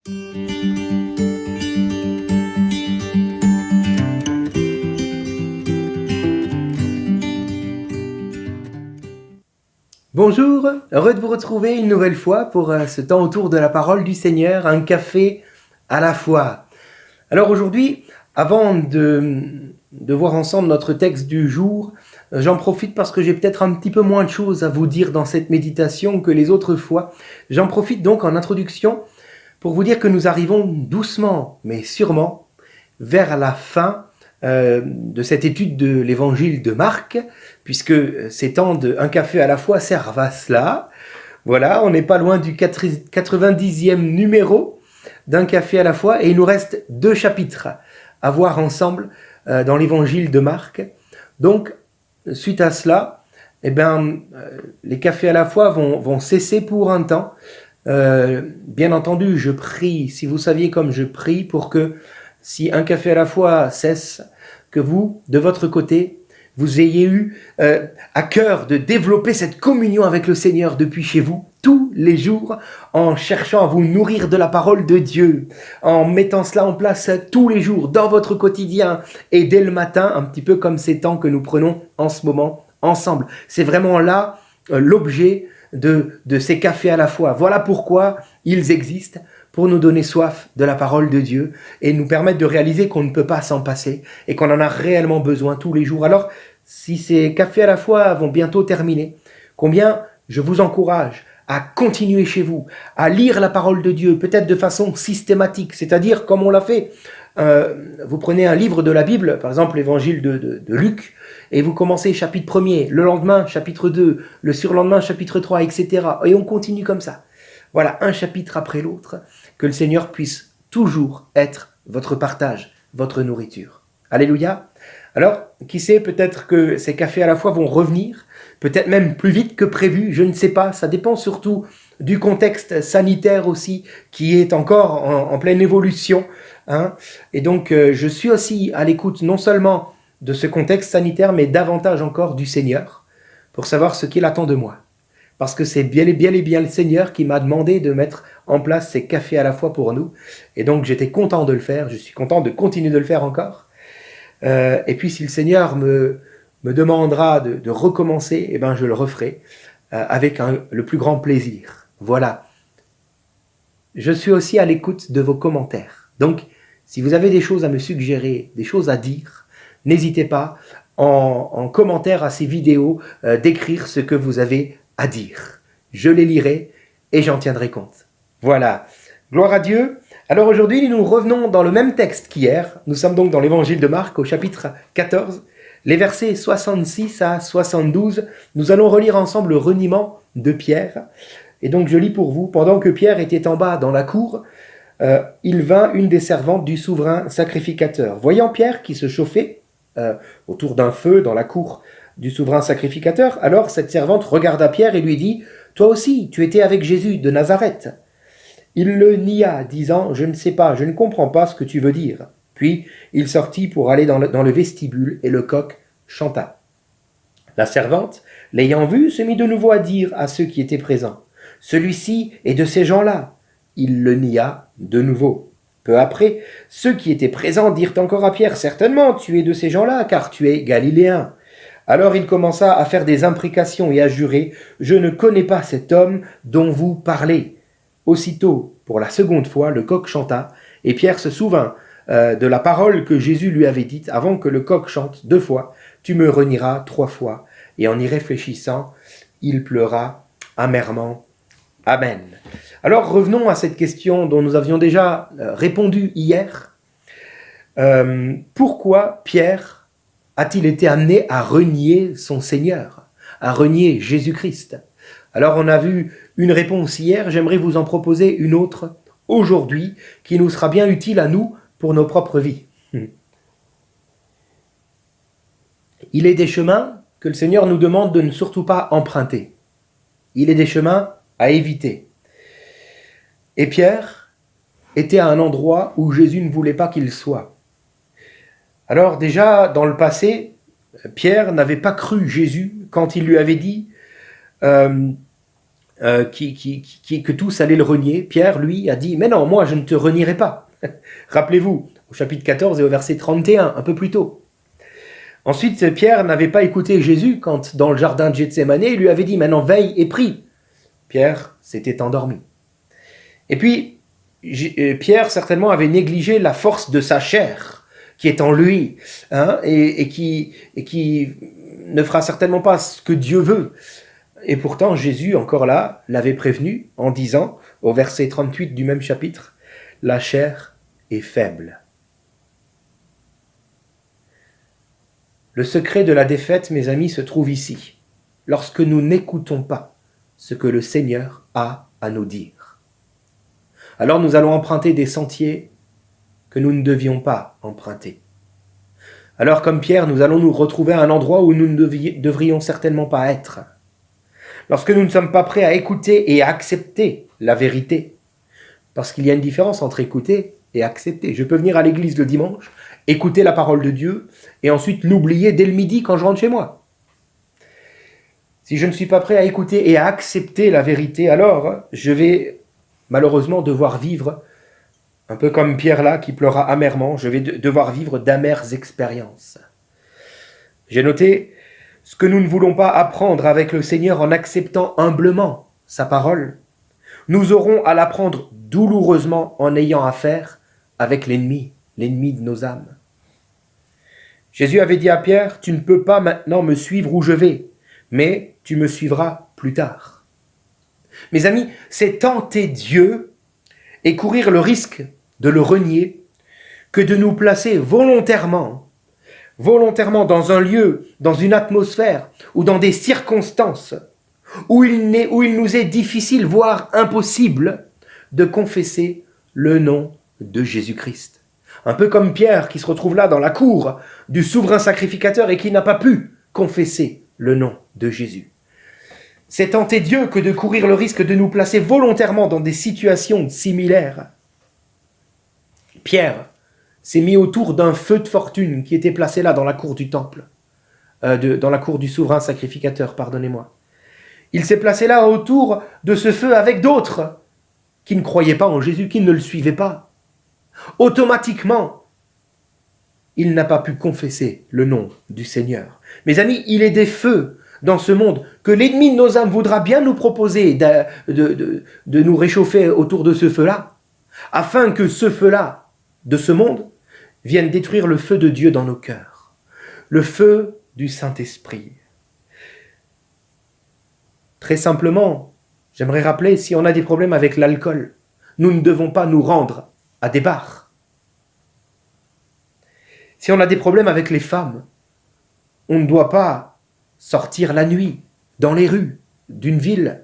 Bonjour, heureux de vous retrouver une nouvelle fois pour ce temps autour de la parole du Seigneur, un café à la fois. Alors aujourd'hui, avant de voir ensemble notre texte du jour, j'en profite parce que j'ai peut-être un petit peu moins de choses à vous dire dans cette méditation que les autres fois. J'en profite donc en introduction pour vous dire que nous arrivons doucement mais sûrement vers la fin de cette étude de l'évangile de Marc, puisque ces temps de un café à la fois servent à cela. Voilà, on n'est pas loin du 90e numéro d'un café à la fois, et il nous reste 2 chapitres à voir ensemble dans l'évangile de Marc. Donc, suite à cela, les cafés à la fois vont cesser pour un temps. Bien entendu, je prie, si vous saviez comme je prie, pour que si un café à la fois cesse, que vous, de votre côté, vous ayez eu à cœur de développer cette communion avec le Seigneur depuis chez vous, tous les jours, en cherchant à vous nourrir de la parole de Dieu, en mettant cela en place tous les jours, dans votre quotidien, et dès le matin, un petit peu comme ces temps que nous prenons en ce moment, ensemble. C'est vraiment là l'objet de ces cafés à la fois. Voilà pourquoi ils existent, pour nous donner soif de la parole de Dieu et nous permettre de réaliser qu'on ne peut pas s'en passer et qu'on en a réellement besoin tous les jours. Alors, si ces cafés à la fois vont bientôt terminer, combien je vous encourage à continuer chez vous, à lire la parole de Dieu, peut-être de façon systématique, c'est-à-dire comme on l'a fait. Vous prenez un livre de la Bible, par exemple l'évangile de Luc, et vous commencez chapitre 1er, le lendemain chapitre 2, le surlendemain chapitre 3, etc. Et on continue comme ça. Voilà, un chapitre après l'autre, que le Seigneur puisse toujours être votre partage, votre nourriture. Alléluia. Alors, qui sait, peut-être que ces cafés à la fois vont revenir, peut-être même plus vite que prévu, je ne sais pas, ça dépend surtout du contexte sanitaire aussi, qui est encore en pleine évolution. Hein. Et donc, je suis aussi à l'écoute non seulement de ce contexte sanitaire, mais davantage encore du Seigneur, pour savoir ce qu'il attend de moi. Parce que c'est bien et bien le Seigneur qui m'a demandé de mettre en place ces cafés à la fois pour nous. Et donc j'étais content de le faire, je suis content de continuer de le faire encore. Et puis si le Seigneur me demandera de recommencer, eh ben je le referai avec le plus grand plaisir. Voilà. Je suis aussi à l'écoute de vos commentaires. Donc si vous avez des choses à me suggérer, des choses à dire, n'hésitez pas en commentaire à ces vidéos d'écrire ce que vous avez à dire. Je les lirai et j'en tiendrai compte. Voilà. Gloire à Dieu. Alors aujourd'hui, nous revenons dans le même texte qu'hier. Nous sommes donc dans l'évangile de Marc au chapitre 14, les versets 66 à 72. Nous allons relire ensemble le reniement de Pierre. Et donc je lis pour vous. Pendant que Pierre était en bas dans la cour, il vint une des servantes du souverain sacrificateur. Voyant Pierre qui se chauffait autour d'un feu dans la cour du souverain sacrificateur, alors cette servante regarda Pierre et lui dit « Toi aussi, tu étais avec Jésus de Nazareth ?» Il le nia, disant « Je ne sais pas, je ne comprends pas ce que tu veux dire. » Puis il sortit pour aller dans le vestibule et le coq chanta. La servante, l'ayant vu, se mit de nouveau à dire à ceux qui étaient présents « Celui-ci est de ces gens-là. » Il le nia de nouveau. Peu après, ceux qui étaient présents dirent encore à Pierre « Certainement, tu es de ces gens-là, car tu es galiléen. » Alors il commença à faire des imprécations et à jurer « Je ne connais pas cet homme dont vous parlez. » Aussitôt, pour la seconde fois, le coq chanta, et Pierre se souvint de la parole que Jésus lui avait dite avant que le coq chante 2 fois « Tu me renieras 3 fois. » Et en y réfléchissant, il pleura amèrement. Amen. Alors revenons à cette question dont nous avions déjà répondu hier. Pourquoi Pierre a-t-il été amené à renier son Seigneur, à renier Jésus-Christ? Alors on a vu une réponse hier, j'aimerais vous en proposer une autre aujourd'hui, qui nous sera bien utile à nous pour nos propres vies. Il est des chemins que le Seigneur nous demande de ne surtout pas emprunter. Il est des chemins à éviter. Et Pierre était à un endroit où Jésus ne voulait pas qu'il soit. Alors déjà, dans le passé, Pierre n'avait pas cru Jésus quand il lui avait dit que tous allaient le renier, Pierre, lui, a dit « Mais non, moi, je ne te renierai pas ». Rappelez-vous, au chapitre 14 et au verset 31, un peu plus tôt. Ensuite, Pierre n'avait pas écouté Jésus quand, dans le jardin de Gethsémani, il lui avait dit « Maintenant, veille et prie ». Pierre s'était endormi. Et puis, Pierre, certainement, avait négligé la force de sa chair qui est en lui, hein, et qui ne fera certainement pas ce que Dieu veut. Et pourtant, Jésus, encore là, l'avait prévenu en disant, au verset 38 du même chapitre, « La chair est faible ». Le secret de la défaite, mes amis, se trouve ici, lorsque nous n'écoutons pas ce que le Seigneur a à nous dire. Alors nous allons emprunter des sentiers que nous ne devions pas emprunter. Alors comme Pierre, nous allons nous retrouver à un endroit où nous ne devrions certainement pas être. Lorsque nous ne sommes pas prêts à écouter et à accepter la vérité, parce qu'il y a une différence entre écouter et accepter. Je peux venir à l'église le dimanche, écouter la parole de Dieu, et ensuite l'oublier dès le midi quand je rentre chez moi. Si je ne suis pas prêt à écouter et à accepter la vérité, alors je vais malheureusement devoir vivre, un peu comme Pierre là qui pleura amèrement, je vais devoir vivre d'amères expériences. J'ai noté ce que nous ne voulons pas apprendre avec le Seigneur en acceptant humblement sa parole. Nous aurons à l'apprendre douloureusement en ayant affaire avec l'ennemi de nos âmes. Jésus avait dit à Pierre, « Tu ne peux pas maintenant me suivre où je vais, mais tu me suivras plus tard. » Mes amis, c'est tenter Dieu et courir le risque de le renier que de nous placer volontairement dans un lieu, dans une atmosphère ou dans des circonstances où il nous est difficile, voire impossible, de confesser le nom de Jésus-Christ. Un peu comme Pierre qui se retrouve là dans la cour du souverain sacrificateur et qui n'a pas pu confesser le nom de Jésus. C'est tenter Dieu que de courir le risque de nous placer volontairement dans des situations similaires. Pierre s'est mis autour d'un feu de fortune qui était placé là dans la cour du temple, dans la cour du souverain sacrificateur, pardonnez-moi. Il s'est placé là autour de ce feu avec d'autres qui ne croyaient pas en Jésus, qui ne le suivaient pas. Automatiquement, il n'a pas pu confesser le nom du Seigneur. Mes amis, il est des feux dans ce monde que l'ennemi de nos âmes voudra bien nous proposer de nous réchauffer autour de ce feu-là, afin que ce feu-là de ce monde vienne détruire le feu de Dieu dans nos cœurs, le feu du Saint-Esprit. Très simplement, j'aimerais rappeler, si on a des problèmes avec l'alcool, nous ne devons pas nous rendre à des bars. Si on a des problèmes avec les femmes, on ne doit pas sortir la nuit dans les rues d'une ville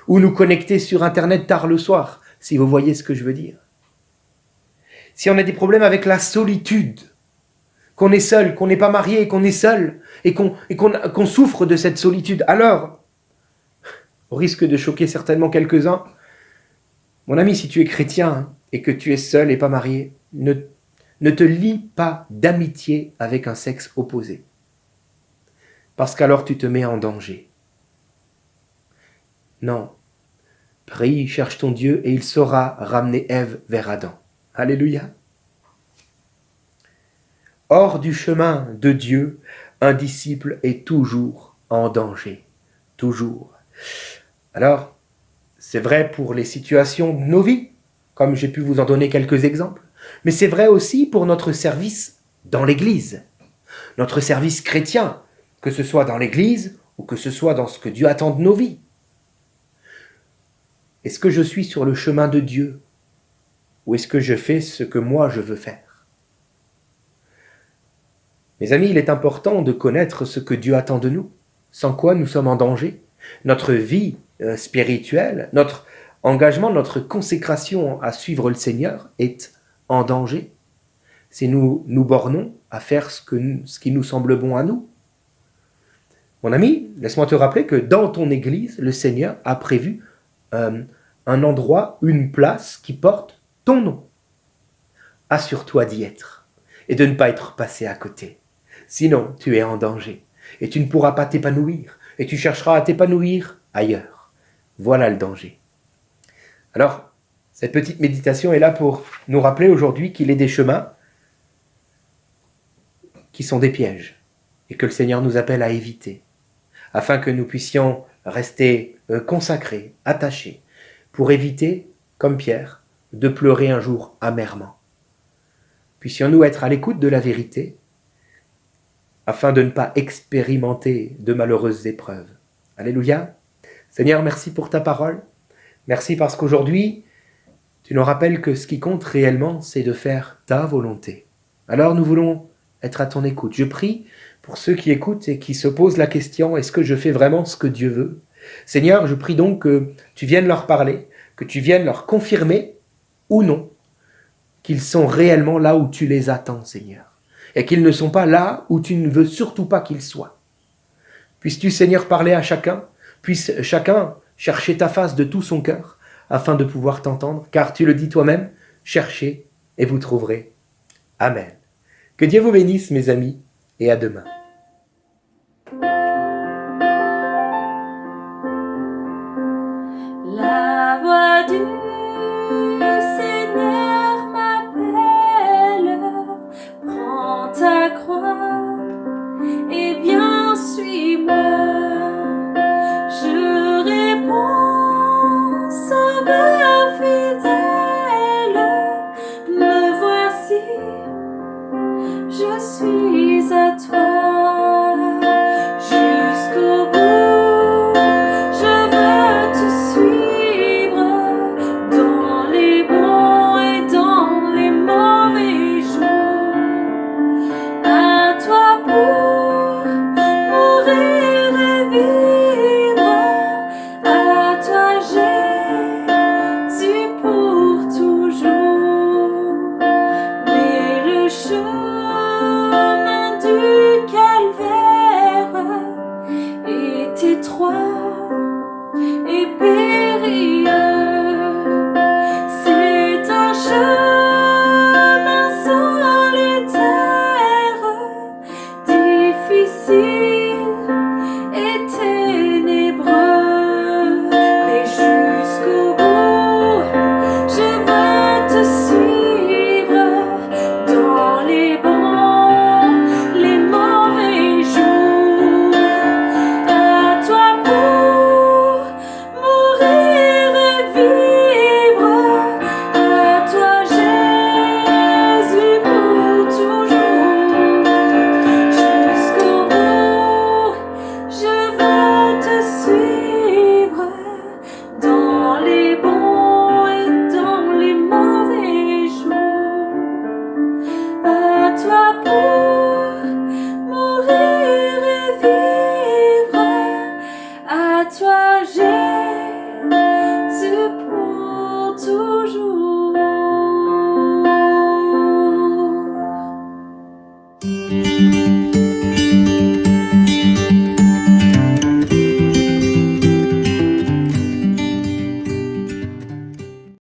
ou nous connecter sur Internet tard le soir, si vous voyez ce que je veux dire. Si on a des problèmes avec la solitude, qu'on est seul, qu'on n'est pas marié, qu'on est seul et qu'on souffre de cette solitude, alors, au risque de choquer certainement quelques-uns, mon ami, si tu es chrétien et que tu es seul et pas marié, ne te lie pas d'amitié avec un sexe opposé. Parce qu'alors tu te mets en danger. Non. Prie, cherche ton Dieu et il saura ramener Ève vers Adam. Alléluia. Hors du chemin de Dieu, un disciple est toujours en danger. Toujours. Alors, c'est vrai pour les situations de nos vies, comme j'ai pu vous en donner quelques exemples, mais c'est vrai aussi pour notre service dans l'Église, notre service chrétien, que ce soit dans l'Église ou que ce soit dans ce que Dieu attend de nos vies. Est-ce que je suis sur le chemin de Dieu ou est-ce que je fais ce que moi je veux faire? Mes amis, il est important de connaître ce que Dieu attend de nous, sans quoi nous sommes en danger. Notre vie spirituelle, notre engagement, notre consécration à suivre le Seigneur est en danger. Si nous nous bornons à faire ce qui nous semble bon à nous. Mon ami, laisse-moi te rappeler que dans ton église, le Seigneur a prévu un endroit, une place qui porte ton nom. Assure-toi d'y être et de ne pas être passé à côté. Sinon, tu es en danger et tu ne pourras pas t'épanouir et tu chercheras à t'épanouir ailleurs. Voilà le danger. Alors, cette petite méditation est là pour nous rappeler aujourd'hui qu'il est des chemins qui sont des pièges et que le Seigneur nous appelle à éviter, afin que nous puissions rester consacrés, attachés, pour éviter, comme Pierre, de pleurer un jour amèrement. Puissions-nous être à l'écoute de la vérité, afin de ne pas expérimenter de malheureuses épreuves. Alléluia. Seigneur, merci pour ta parole. Merci parce qu'aujourd'hui, tu nous rappelles que ce qui compte réellement, c'est de faire ta volonté. Alors nous voulons être à ton écoute. Je prie pour ceux qui écoutent et qui se posent la question, est-ce que je fais vraiment ce que Dieu veut? Seigneur, je prie donc que tu viennes leur parler, que tu viennes leur confirmer ou non qu'ils sont réellement là où tu les attends, Seigneur, et qu'ils ne sont pas là où tu ne veux surtout pas qu'ils soient. Puisses-tu, Seigneur, parler à chacun, puisse chacun chercher ta face de tout son cœur, afin de pouvoir t'entendre, car tu le dis toi-même, cherchez et vous trouverez. Amen. Que Dieu vous bénisse, mes amis, et à demain.